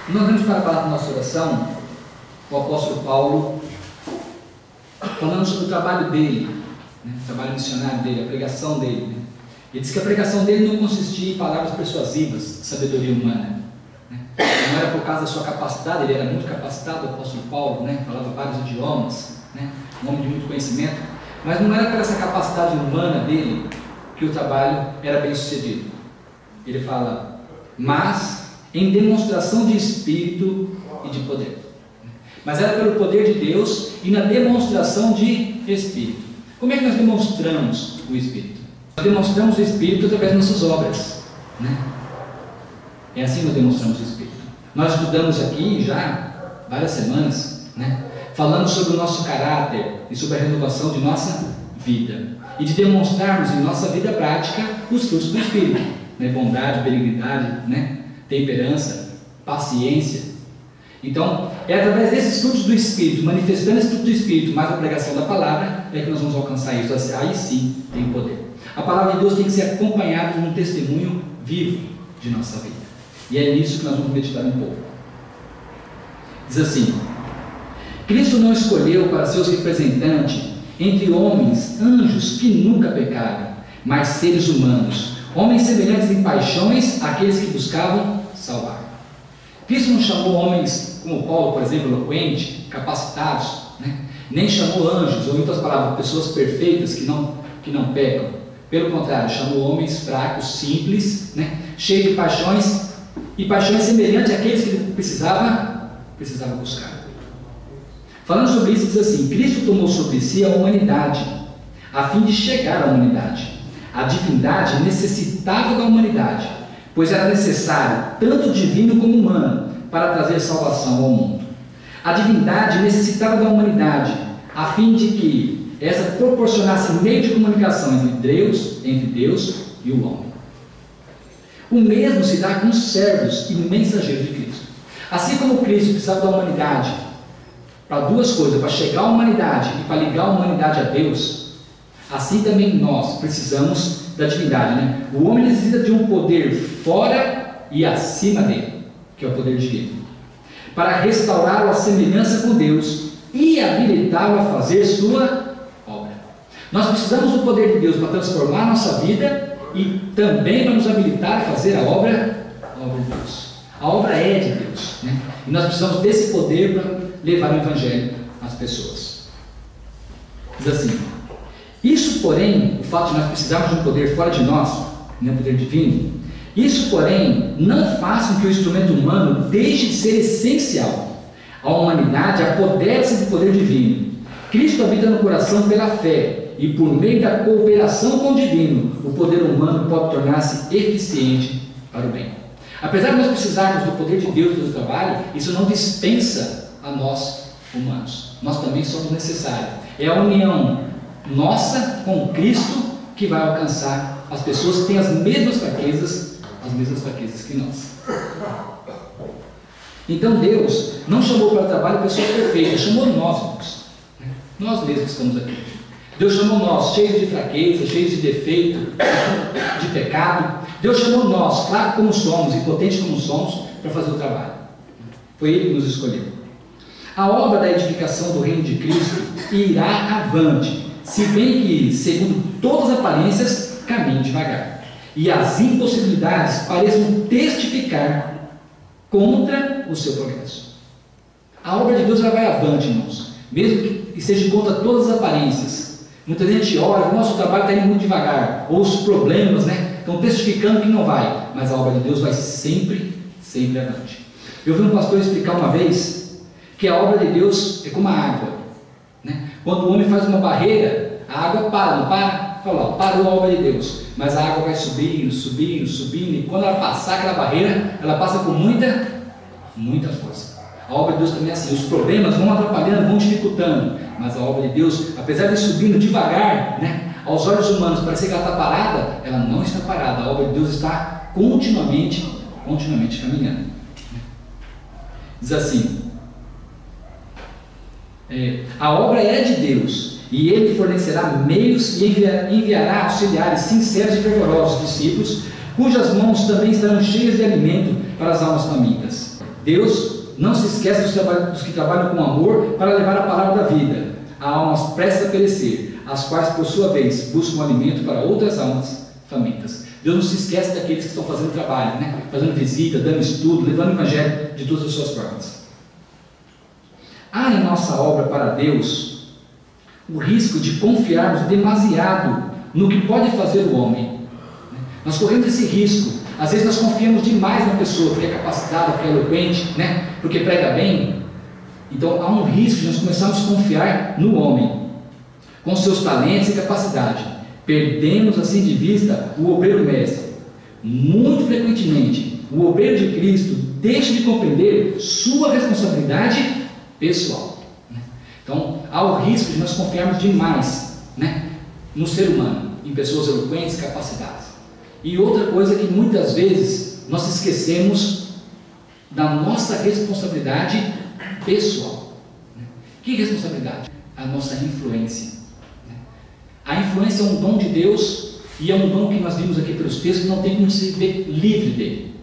Nós vamos para a palavra da nossa oração, o apóstolo Paulo, falando sobre o trabalho dele, né? O trabalho missionário dele, a pregação dele. Né? Ele diz que a pregação dele não consistia em palavras persuasivas de sabedoria humana. Né? Não era por causa da sua capacidade, ele era muito capacitado, o apóstolo Paulo, né? Falava vários idiomas, né? Um homem de muito conhecimento, mas não era por essa capacidade humana dele que o trabalho era bem sucedido. Ele fala, mas em demonstração de espírito e de poder. Mas era pelo poder de Deus e na demonstração de espírito. Como é que nós demonstramos o espírito? Nós demonstramos o espírito através das nossas obras, né? É assim que nós demonstramos o espírito. Nós estudamos aqui já várias semanas, né? Falando sobre o nosso caráter e sobre a renovação de nossa vida e de demonstrarmos em nossa vida prática os frutos do espírito, né? Bondade, benignidade, né? Temperança, paciência. Então, é através desses frutos do Espírito, manifestando esse fruto do Espírito, mais a pregação da palavra, é que nós vamos alcançar isso. Aí sim tem poder. A palavra de Deus tem que ser acompanhada de um testemunho vivo de nossa vida. E é nisso que nós vamos meditar um pouco. Diz assim: Cristo não escolheu para seus representantes entre homens, anjos que nunca pecaram, mas seres humanos, homens semelhantes em paixões àqueles que buscavam salvar. Cristo não chamou homens como Paulo, por exemplo, eloquente, capacitados, né? Nem chamou anjos, ou em outras palavras, pessoas perfeitas que não pecam. Pelo contrário, chamou homens fracos, simples, né? Cheios de paixões, e paixões semelhantes àqueles que ele precisava buscar. Falando sobre isso, diz assim: Cristo tomou sobre si a humanidade, a fim de chegar à humanidade. A divindade necessitava da humanidade, pois era necessário tanto divino como humano para trazer salvação ao mundo. A divindade necessitava da humanidade, a fim de que essa proporcionasse meio de comunicação entre Deus e o homem. O mesmo se dá com os servos e mensageiros de Cristo. Assim como Cristo precisava da humanidade para duas coisas, para chegar à humanidade e para ligar a humanidade a Deus, assim também nós precisamos da divindade, né? O homem necessita de um poder fora e acima dele, que é o poder divino, para restaurá-lo à semelhança com Deus e habilitá-lo a fazer sua obra. Nós precisamos do poder de Deus para transformar a nossa vida e também para nos habilitar a fazer a obra de Deus. A obra é de Deus, né? E nós precisamos desse poder para levar o Evangelho às pessoas. Diz assim: isso, porém, o fato de nós precisarmos de um poder fora de nós, né, poder divino, isso, porém, não faz com que o instrumento humano deixe de ser essencial. A humanidade apodera-se do poder divino. Cristo habita no coração pela fé, e por meio da cooperação com o divino, o poder humano pode tornar-se eficiente para o bem. Apesar de nós precisarmos do poder de Deus no trabalho, isso não dispensa a nós, humanos. Nós também somos necessários. É a união nossa com Cristo que vai alcançar as pessoas que têm as mesmas fraquezas que nós. Então Deus não chamou para o trabalho pessoas perfeitas, chamou nós mesmos que estamos aqui. Deus chamou nós cheios de fraqueza, cheios de defeito, de pecado. Deus chamou nós, fracos como somos, impotentes como somos, para fazer o trabalho. Foi Ele que nos escolheu. A obra da edificação do reino de Cristo irá avante, se bem que, segundo todas as aparências, caminhe devagar, e as impossibilidades pareçam testificar contra o seu progresso. A obra de Deus ela vai avante, irmãos, mesmo que seja contra todas as aparências. Muita gente olha, o nosso trabalho está indo muito devagar, ou os problemas, né, estão testificando que não vai, mas a obra de Deus vai sempre avante. Eu vi um pastor explicar uma vez que a obra de Deus é como a água, né? Quando o homem faz uma barreira, a água não para? Fala, parou a obra de Deus, mas a água vai subindo, e quando ela passar aquela barreira, ela passa com muita força. A obra de Deus também é assim, os problemas vão atrapalhando, vão dificultando, mas a obra de Deus, apesar de subindo devagar, né, aos olhos humanos parecer que ela está parada, ela não está parada, a obra de Deus está continuamente caminhando. Diz assim: a obra é de Deus, e Ele fornecerá meios e enviará auxiliares sinceros e fervorosos discípulos, cujas mãos também estarão cheias de alimento para as almas famintas. Deus não se esquece dos que trabalham com amor para levar a palavra da vida a almas prestes a perecer, as quais, por sua vez, buscam alimento para outras almas famintas. Deus não se esquece daqueles que estão fazendo trabalho, né? Fazendo visita, dando estudo, levando o evangelho de todas as suas formas. Há em nossa obra para Deus o risco de confiarmos demasiado no que pode fazer o homem. Nós corremos esse risco. Às vezes nós confiamos demais na pessoa, porque é capacitada, porque é eloquente, né? Porque prega bem. Então há um risco de nós começarmos a confiar no homem, com seus talentos e capacidade. Perdemos assim de vista o obreiro mestre. Muito frequentemente, o obreiro de Cristo deixa de compreender sua responsabilidade pessoal. Então há o risco de nós confiarmos demais, né, no ser humano, em pessoas eloquentes, capacitadas. E outra coisa é que muitas vezes nós esquecemos da nossa responsabilidade pessoal. Que responsabilidade? A nossa influência. A influência é um dom de Deus e é um dom que nós vimos aqui pelos textos que não tem como se ver livre dele.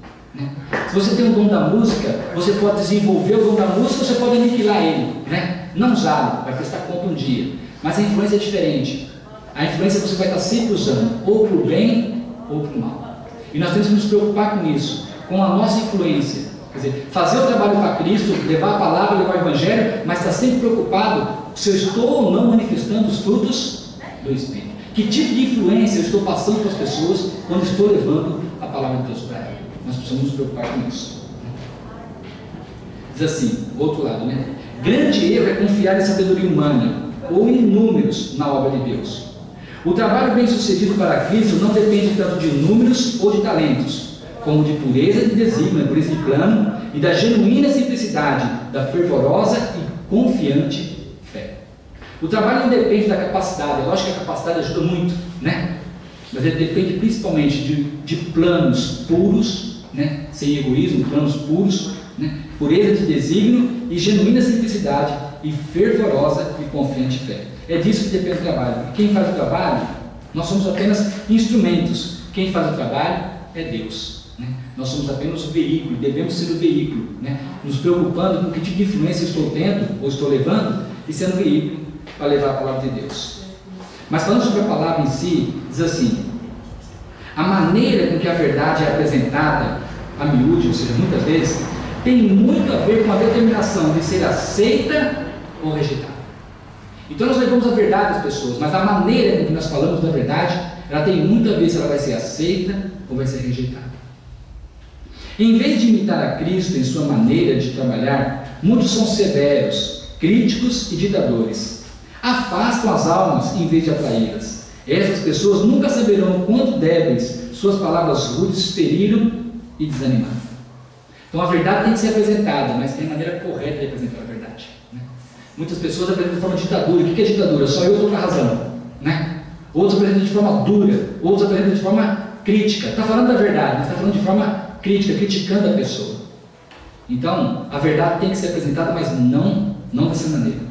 Se você tem o dom da música, você pode desenvolver o dom da música, você pode aniquilar ele, né? Não usá-lo, vai prestar conta um dia. Mas a influência é diferente. A influência você vai estar sempre usando, ou para o bem ou para o mal. E nós temos que nos preocupar com isso, com a nossa influência. Quer dizer, fazer o trabalho para Cristo, levar a palavra, levar o evangelho, mas estar sempre preocupado se eu estou ou não manifestando os frutos do Espírito. Que tipo de influência eu estou passando para as pessoas quando estou levando a palavra de Deus para elas? Nós precisamos nos preocupar com isso. Diz assim, o outro lado, né? Grande erro é confiar em sabedoria humana ou em números na obra de Deus. O trabalho bem sucedido para Cristo não depende tanto de números ou de talentos, como de pureza de desígnio, pureza de plano e da genuína simplicidade, da fervorosa e confiante fé. O trabalho não depende da capacidade. É lógico que a capacidade ajuda muito, né? Mas ele depende principalmente de planos puros, né? Sem egoísmo, planos puros, né? Pureza de desígnio e genuína simplicidade e fervorosa e confiante fé. É disso que depende o trabalho. Quem faz o trabalho, nós somos apenas instrumentos. Quem faz o trabalho é Deus, né? Nós somos apenas o veículo, devemos ser o veículo, né? Nos preocupando com que tipo de influência estou tendo ou estou levando e sendo veículo para levar a palavra de Deus. Mas falando sobre a palavra em si, diz assim: a maneira com que a verdade é apresentada a miúde, ou seja, muitas vezes, tem muito a ver com a determinação de ser aceita ou rejeitada. Então nós levamos a verdade às pessoas, mas a maneira com que nós falamos da verdade, ela tem muito a ver se ela vai ser aceita ou vai ser rejeitada. Em vez de imitar a Cristo em sua maneira de trabalhar, muitos são severos, críticos e ditadores. Afastam as almas em vez de atraí-las. Essas pessoas nunca saberão quanto débeis suas palavras rudes feriram e desanimaram. Então a verdade tem que ser apresentada, mas tem a maneira correta de apresentar a verdade, né? Muitas pessoas apresentam de forma ditadura. O que é ditadura? Só eu estou com a razão, né? Outros apresentam de forma dura, outros apresentam de forma crítica. Está falando da verdade, mas está falando de forma crítica, criticando a pessoa. Então a verdade tem que ser apresentada, mas não dessa maneira.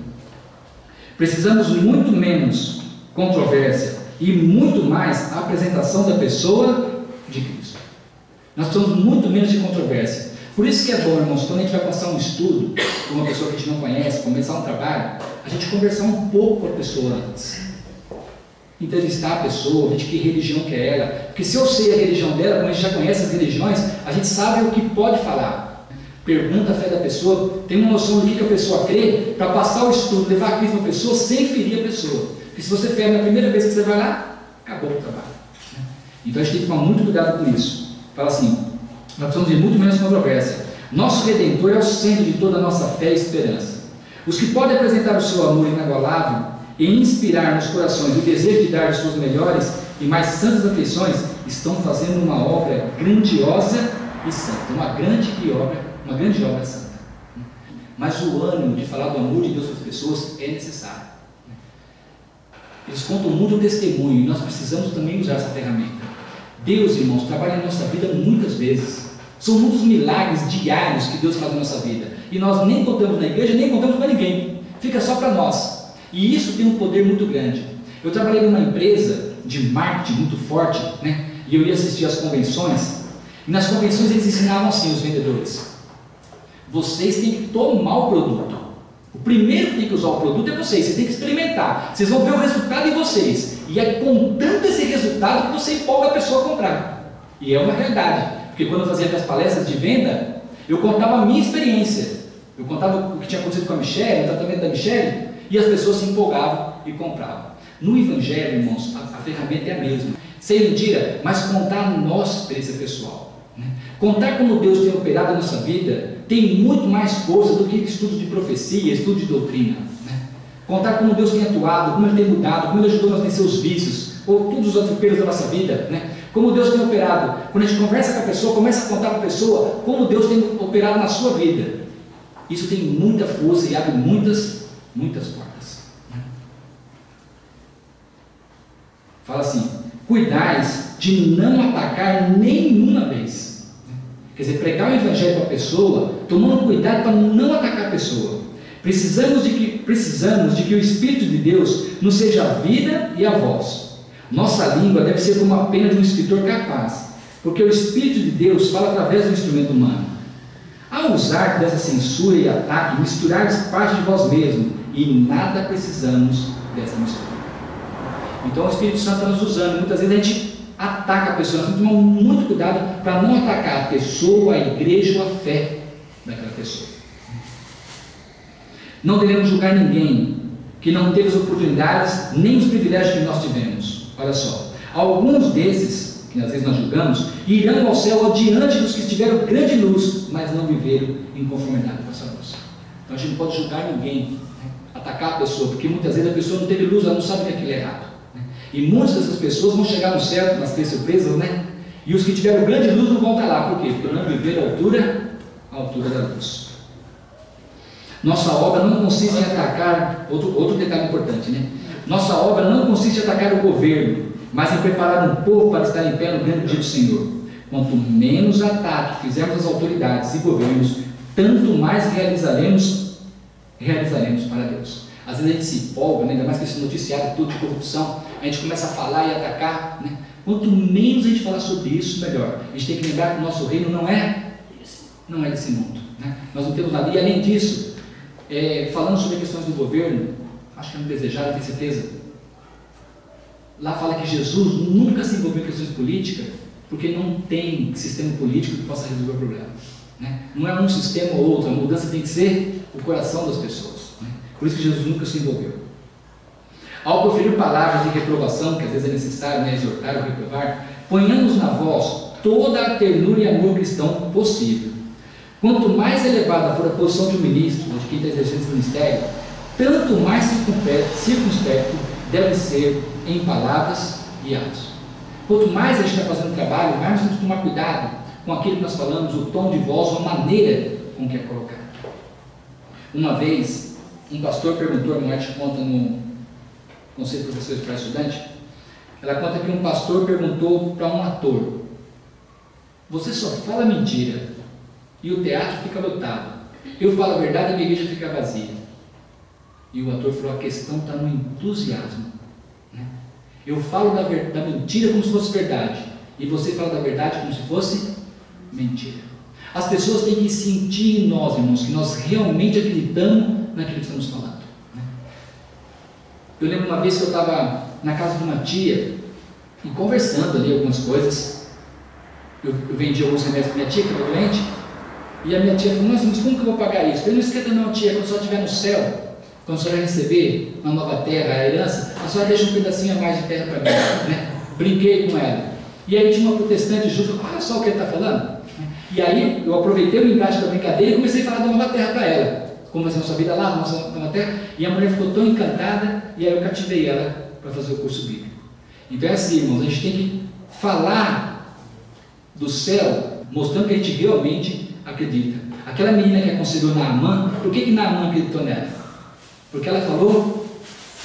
Precisamos muito menos controvérsia e muito mais a apresentação da pessoa de Cristo. Nós precisamos muito menos de controvérsia. Por isso que é bom, irmãos, quando a gente vai passar um estudo com uma pessoa que a gente não conhece, começar um trabalho, a gente conversar um pouco com a pessoa antes. Entrevistar a pessoa, ver de que religião que é ela. Porque se eu sei a religião dela, como a gente já conhece as religiões, a gente sabe o que pode falar. Pergunta a fé da pessoa, tem uma noção do que a pessoa crê, para passar o estudo, levar a Cristo para a pessoa sem ferir a pessoa. Porque se você fere na primeira vez que você vai lá, acabou o trabalho. Então a gente tem que tomar muito cuidado com isso. Fala assim, nós precisamos de muito menos controvérsia. Nosso Redentor é o centro de toda a nossa fé e esperança. Os que podem apresentar o seu amor inagualável e inspirar nos corações o desejo de dar as suas melhores e mais santas afeições estão fazendo uma obra grandiosa e santa. Uma grande obra santa. Mas o ânimo de falar do amor de Deus para as pessoas é necessário. Eles contam muito o testemunho e nós precisamos também usar essa ferramenta. Deus, irmãos, trabalha em nossa vida muitas vezes. São muitos milagres diários que Deus faz na nossa vida. E nós nem contamos na igreja, nem contamos para ninguém. Fica só para nós. E isso tem um poder muito grande. Eu trabalhei numa empresa de marketing muito forte, né? E eu ia assistir às convenções. E nas convenções eles ensinavam assim os vendedores: Vocês têm que tomar o produto. O primeiro que tem que usar o produto é vocês têm que experimentar. Vocês vão ver o resultado em vocês. E é contando esse resultado que você empolga a pessoa a comprar. E é uma realidade. Porque quando eu fazia minhas palestras de venda, eu contava a minha experiência. Eu contava o que tinha acontecido com a Michelle, o tratamento da Michelle, e as pessoas se empolgavam e compravam. No Evangelho, irmãos, a ferramenta é a mesma. Sem mentira, mas contar a nossa experiência pessoal. Contar como Deus tem operado a nossa vida tem muito mais força do que estudos de profecia, estudo de doutrina. Contar como Deus tem atuado, como Ele tem mudado, como Ele ajudou a vencer os vícios, ou todos os atropelos da nossa vida, como Deus tem operado. Quando a gente conversa com a pessoa, começa a contar para a pessoa como Deus tem operado na sua vida. Isso tem muita força e abre muitas portas. Fala assim: cuidais de não atacar nenhuma vez. Quer dizer, pregar o Evangelho para a pessoa, tomando cuidado para não atacar a pessoa. Precisamos de que o Espírito de Deus nos seja a vida e a voz. Nossa língua deve ser como a pena de um escritor capaz, porque o Espírito de Deus fala através do instrumento humano. Ao usar dessa censura e ataque, misturar parte de vós mesmo, e nada precisamos dessa mistura. Então o Espírito Santo está nos usando. Muitas vezes a gente ataca a pessoa. Nós temos que tomar muito cuidado para não atacar a pessoa, a igreja ou a fé daquela pessoa. Não devemos julgar ninguém que não teve as oportunidades nem os privilégios que nós tivemos. Olha só, alguns desses, que às vezes nós julgamos, irão ao céu adiante dos que tiveram grande luz, mas não viveram em conformidade com essa luz. Então a gente não pode julgar ninguém, atacar a pessoa, porque muitas vezes a pessoa não teve luz, ela não sabe que aquilo é errado. E muitas dessas pessoas vão chegar no céu, nas três surpresas, E os que tiveram grande luz não vão estar lá. Por quê? Porque não viveram a altura da luz. Nossa obra não consiste em atacar, outro detalhe importante, Nossa obra não consiste em atacar o governo, mas em preparar um povo para estar em pé no grande dia do Senhor. Quanto menos ataque fizermos às autoridades e governos, tanto mais realizaremos para Deus. Às vezes a gente se empolga, ainda mais com esse noticiário todo de corrupção, a gente começa a falar e atacar, Quanto menos a gente falar sobre isso, melhor. A gente tem que lembrar que o nosso reino não é desse mundo, Nós não temos nada. E além disso, falando sobre questões do governo, acho que é um desejado, tenho certeza. Lá fala que Jesus nunca se envolveu em questões políticas, porque não tem sistema político que possa resolver o problema. Não é um sistema ou outro, a mudança tem que ser o coração das pessoas. Por isso que Jesus nunca se envolveu. Ao proferir palavras de reprovação, que às vezes é necessário, exortar ou reprovar, ponhamos na voz toda a ternura e amor cristão possível. Quanto mais elevada for a posição de um ministro, ou de quem está exercendo esse ministério, tanto mais circunspecto deve ser em palavras e atos. Quanto mais a gente está fazendo trabalho, mais nós temos que tomar cuidado com aquilo que nós falamos, o tom de voz, a maneira com que é colocado. Uma vez, um pastor perguntou, a mulher conta no Conselho de Professores para Estudante, ela conta que um pastor perguntou para um ator: você só fala mentira e o teatro fica lotado, eu falo a verdade e a minha igreja fica vazia. E o ator falou: a questão está no entusiasmo. Eu falo da mentira como se fosse verdade, e você fala da verdade como se fosse mentira. As pessoas têm que sentir em nós, irmãos, que nós realmente acreditamos naquilo que estamos falando. Eu lembro uma vez que eu estava na casa de uma tia e conversando ali algumas coisas. Eu vendi alguns remédios para minha tia que estava doente, e a minha tia falou: nossa, mas como que eu vou pagar isso? Eu falei: não esquenta não, tia, quando a senhora estiver no céu, quando a senhora receber uma nova terra, a herança, a senhora deixa um pedacinho a mais de terra para mim. Brinquei com ela. E aí tinha uma protestante junto, olha só o que ele está falando. E aí eu aproveitei o embate da brincadeira e comecei a falar da nova terra para ela. Como vai ser a nossa vida lá, nossa nova terra. E a mulher ficou tão encantada, e aí eu cativei ela para fazer o curso bíblico. Então é assim, irmãos, a gente tem que falar do céu, mostrando que a gente realmente acredita. Aquela menina que aconselhou Naamã, por que Naamã acreditou nela? Porque ela falou,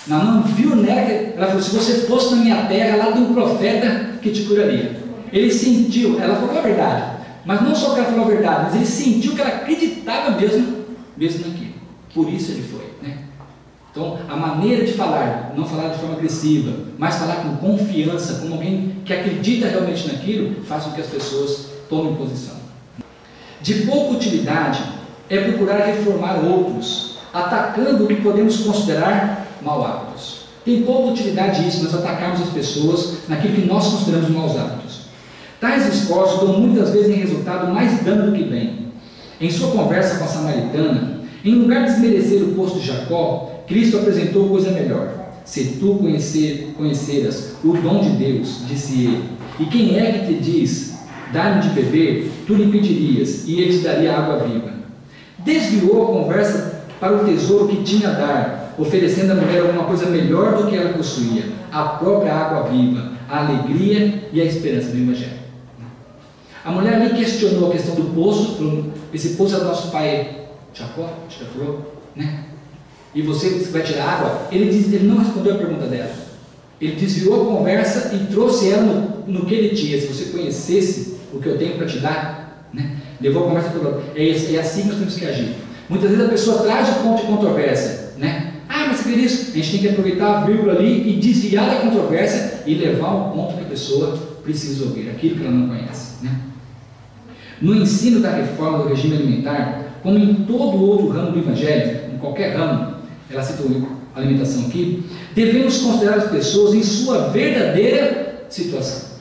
Naamã viu nela, ela falou: se você fosse na minha terra, lá tem um profeta que te curaria. Ele sentiu, ela falou a verdade, mas não só que ela falou a verdade, mas ele sentiu que ela acreditava mesmo naquilo. Por isso ele foi. Então, a maneira de falar, não falar de forma agressiva, mas falar com confiança, como alguém que acredita realmente naquilo, faz com que as pessoas tomem posição. De pouca utilidade é procurar reformar outros, atacando o que podemos considerar mau hábitos. Tem pouca utilidade isso, nós atacarmos as pessoas naquilo que nós consideramos maus hábitos. Tais esforços dão muitas vezes em resultado mais dano do que bem. Em sua conversa com a samaritana, em lugar de desmerecer o poço de Jacó, Cristo apresentou coisa melhor. Se tu conheceras o dom de Deus, disse ele, e quem é que te diz, dá-me de beber, tu lhe pedirias, e ele te daria água viva. Desviou a conversa para o tesouro que tinha a dar, oferecendo à mulher alguma coisa melhor do que ela possuía, a própria água viva, a alegria e a esperança do Evangelho. A mulher ali questionou a questão do poço, falou, esse poço é do nosso pai Jacó, acho que falou, né? E você vai tirar água? Ele não respondeu a pergunta dela. Ele desviou a conversa e trouxe ela no que ele tinha. Se você conhecesse o que eu tenho para te dar, né? Levou a conversa para o outro. É assim que nós temos que agir. Muitas vezes a pessoa traz o ponto de controvérsia, né? Ah, mas você quer isso? A gente tem que aproveitar a vírgula ali e desviar da controvérsia e levar ao ponto que a pessoa precisa ouvir, aquilo que ela não conhece, né? No ensino da reforma do regime alimentar, como em todo outro ramo do Evangelho, em qualquer ramo, ela citou a alimentação aqui, devemos considerar as pessoas em sua verdadeira situação.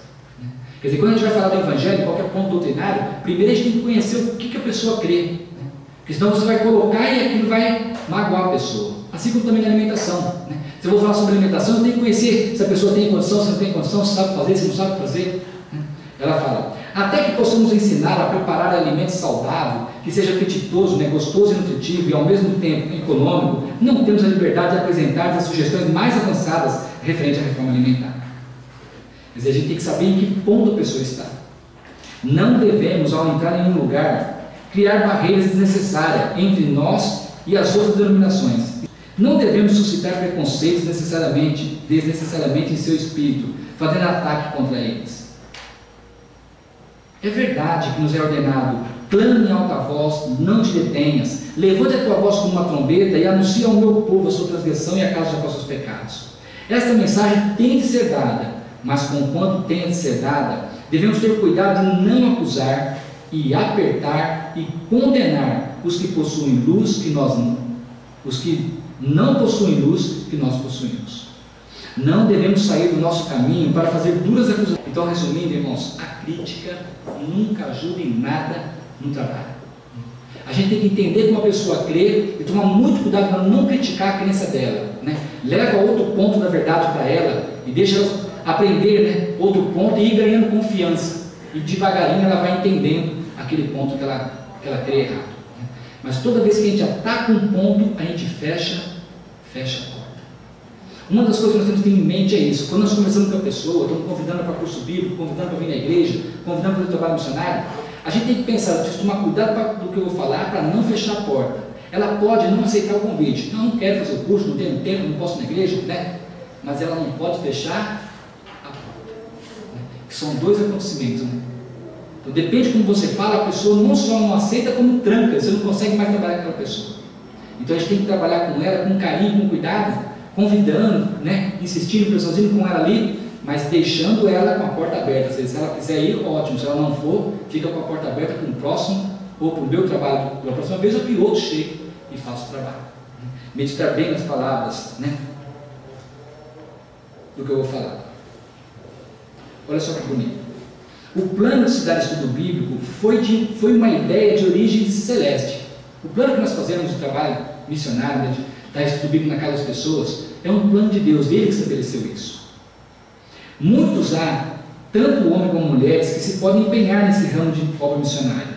Quer dizer, quando a gente vai falar do Evangelho, em qualquer ponto doutrinário, primeiro a gente tem que conhecer o que a pessoa crê, porque senão você vai colocar e aquilo vai magoar a pessoa. Assim como também na alimentação. Se eu vou falar sobre alimentação, eu tenho que conhecer se a pessoa tem condição, se não tem condição, se sabe fazer, se não sabe fazer. Ela fala, até que possamos ensinar a preparar alimento saudável, que seja apetitoso, né, gostoso e nutritivo e ao mesmo tempo econômico, não temos a liberdade de apresentar as sugestões mais avançadas referente à reforma alimentar. Quer dizer, a gente tem que saber em que ponto a pessoa está. Não devemos, ao entrar em um lugar, criar barreiras desnecessárias entre nós e as outras denominações. Não devemos suscitar preconceitos desnecessariamente em seu espírito, fazendo ataque contra eles. É verdade que nos é ordenado, clame em alta voz, não te detenhas, levante a tua voz como uma trombeta e anuncie ao meu povo a sua transgressão e a causa dos seus pecados. Esta mensagem tem de ser dada, mas conquanto tenha de ser dada, devemos ter cuidado de não acusar e apertar e condenar os que possuem luz que nós não, os que não possuem luz que nós possuímos. Não devemos sair do nosso caminho para fazer duras acusações. Então, resumindo, irmãos, a crítica nunca ajuda em nada no trabalho. A gente tem que entender como a pessoa crê e tomar muito cuidado para não criticar a crença dela, né? Leva outro ponto da verdade para ela e deixa ela aprender, né, outro ponto e ir ganhando confiança. E devagarinho ela vai entendendo aquele ponto que ela crê errado. Mas toda vez que a gente ataca um ponto, a gente fecha a porta. Uma das coisas que nós temos que ter em mente é isso. Quando nós conversamos com a pessoa, estamos convidando para curso bíblico, convidando para vir na igreja, convidando para fazer trabalho missionário, a gente tem que pensar, preciso tomar cuidado do que eu vou falar para não fechar a porta. Ela pode não aceitar o convite. Não quero fazer o curso, não tenho tempo, não posso ir na igreja, né? Mas ela não pode fechar a porta. São dois acontecimentos, né? Então depende de como você fala, a pessoa não só não aceita, como tranca, você não consegue mais trabalhar com aquela pessoa. Então a gente tem que trabalhar com ela com carinho, com cuidado, convidando, né, insistindo, pressionando com ela ali, mas deixando ela com a porta aberta. Se ela quiser ir, ótimo, se ela não for, fica com a porta aberta para o próximo, ou para o meu trabalho pela próxima vez, ou que outro chegue e faça o trabalho. Meditar bem nas palavras, né, do que eu vou falar. Olha só que bonito. O plano de se dar estudo bíblico foi uma ideia de origem celeste. O plano que nós fazemos de trabalho missionário, de dar estudo bíblico na casa das pessoas, é um plano de Deus, ele que estabeleceu isso. Muitos há, tanto homens como mulheres, que se podem empenhar nesse ramo de obra missionária.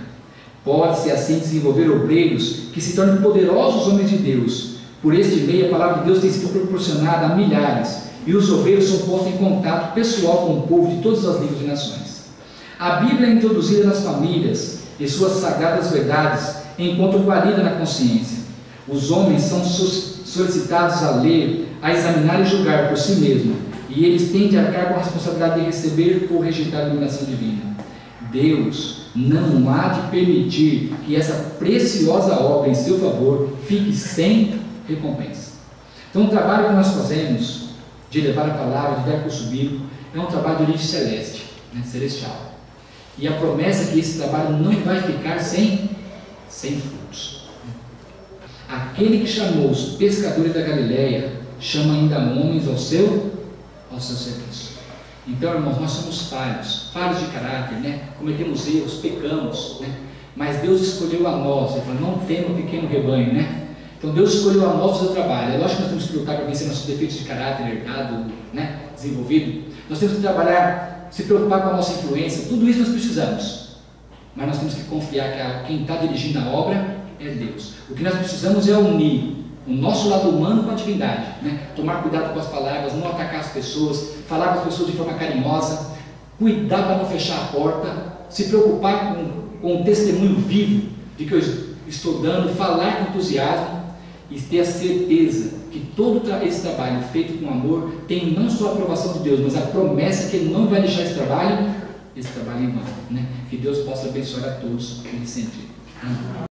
Pode-se assim desenvolver obreiros que se tornem poderosos homens de Deus. Por este meio, a palavra de Deus tem sido proporcionada a milhares, e os obreiros são postos em contato pessoal com o povo de todas as línguas e nações. A Bíblia é introduzida nas famílias e suas sagradas verdades encontram guarida na consciência. Os homens são solicitados a ler, a examinar e julgar por si mesmos, e eles têm de arcar com a responsabilidade de receber ou rejeitar a iluminação divina. Deus não há de permitir que essa preciosa obra em seu favor fique sem recompensa. Então o trabalho que nós fazemos de levar a palavra, de dar curso bíblico, é um trabalho de origem celeste, né, celestial. E a promessa é que esse trabalho não vai ficar sem frutos. Aquele que chamou os pescadores da Galileia, chama ainda homens ao seu serviço. Então, irmãos, nós somos falhos de caráter, né? Cometemos erros, pecamos, né? Mas Deus escolheu a nós. Ele falou, não tema o pequeno rebanho, né? Então Deus escolheu a nós fazer o trabalho. É lógico que nós temos que lutar para vencer nossos defeitos de caráter herdado, né? Desenvolvido. Nós temos que trabalhar, se preocupar com a nossa influência. Tudo isso nós precisamos. Mas nós temos que confiar que quem está dirigindo a obra é Deus. O que nós precisamos é unir o nosso lado humano com a divindade, né? Tomar cuidado com as palavras, não atacar as pessoas, falar com as pessoas de forma carinhosa, cuidar para não fechar a porta, se preocupar com o testemunho vivo de que eu estou dando, falar com entusiasmo e ter a certeza que todo esse trabalho feito com amor tem não só a aprovação de Deus, mas a promessa que Ele não vai deixar esse trabalho em vão, né? Que Deus possa abençoar a todos nesse sentido. Amém.